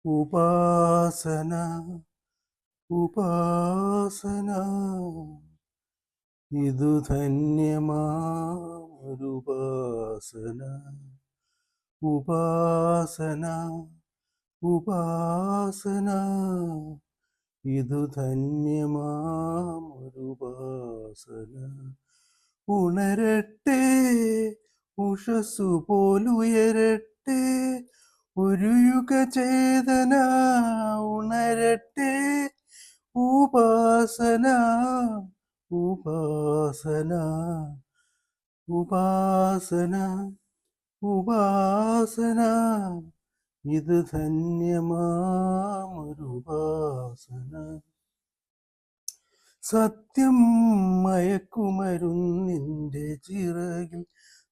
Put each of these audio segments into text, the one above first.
ഉപാസന ഉപാസന ഇതു ധന്യമാമൊരുപാസന ഉപാസന ഉപാസന ഇതു ധന്യമാമൊരുപാസന ഉണരട്ടെ ഉഷസ്സു പോലുയരട്ടെ ഒരു യുഗചേതന ഉണരട്ടെ ഉപാസന ഉപാസന ഉപാസന ഉപാസന ഇത് ധന്യമാമൊരുപാസന സത്യം മയക്കുമരുന്നിൻ്റെ ചിറകിൽ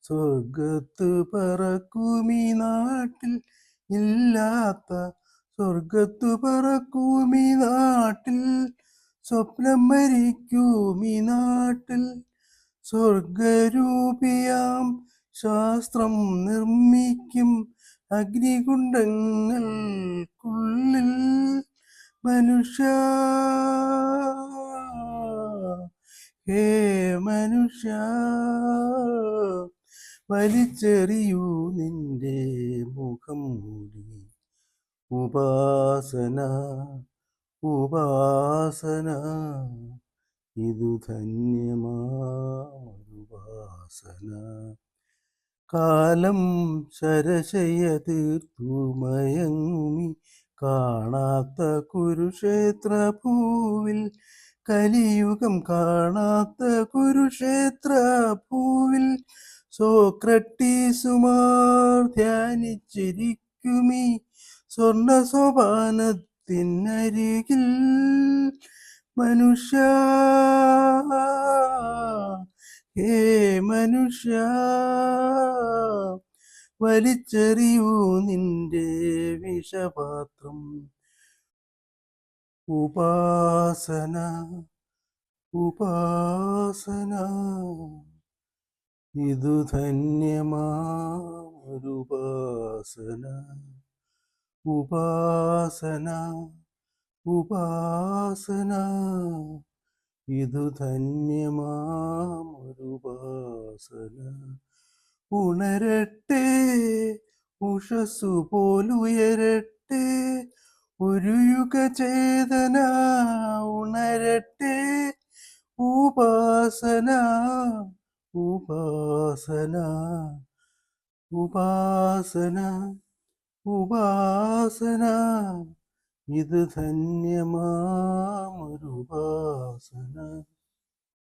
സ്വർഗത്ത് പറക്കുമീ നാട്ടിൽ ഇല്ലാത്ത സ്വർഗത്തു പറക്കൂമീ നാട്ടിൽ സ്വപ്നം മരിക്കൂമീ നാട്ടിൽ സ്വർഗരൂപിയാം ശാസ്ത്രം നിർമ്മിക്കും അഗ്നികുണ്ഡങ്ങൾക്കുള്ളിൽ മനുഷ്യ ഹേ മനുഷ്യ വലിച്ചെറിയൂ നിന്റെ മുഖം മൂടി ഉപാസന ഉപാസന ഇതു ധന്യമാമൊരുപാസന കാലം ശരശയ്യ തീർത്തു മയങ്ങുമി കാണാത്ത കുരുക്ഷേത്ര ഭൂവിൽ കലിയുഗം കാണാത്ത കുരുക്ഷേത്ര ഭൂവിൽ സോക്രട്ടീസുമാർ ധ്യാനിച്ചിരിക്കുമീ സ്വർണ സോപാനത്തിനരികിൽ മനുഷ്യ ഹേ മനുഷ്യ വലിച്ചെറിയൂ നിന്റെ വിഷപാത്രം ഉപാസന ഉപാസന ഇതു ധന്യമാമൊരുപാസന ഉപാസന ഉപാസന ഇതു ധന്യമാമൊരുപാസന ഉണരട്ടെ ഉഷസ്സു പോലുയരട്ടെ ഒരു യുഗചേതന ഉണരട്ടെ ഉപാസന ഉപാസന ഉപാസന ഉപാസന ഇത് ധന്യമാമൊരുപാസന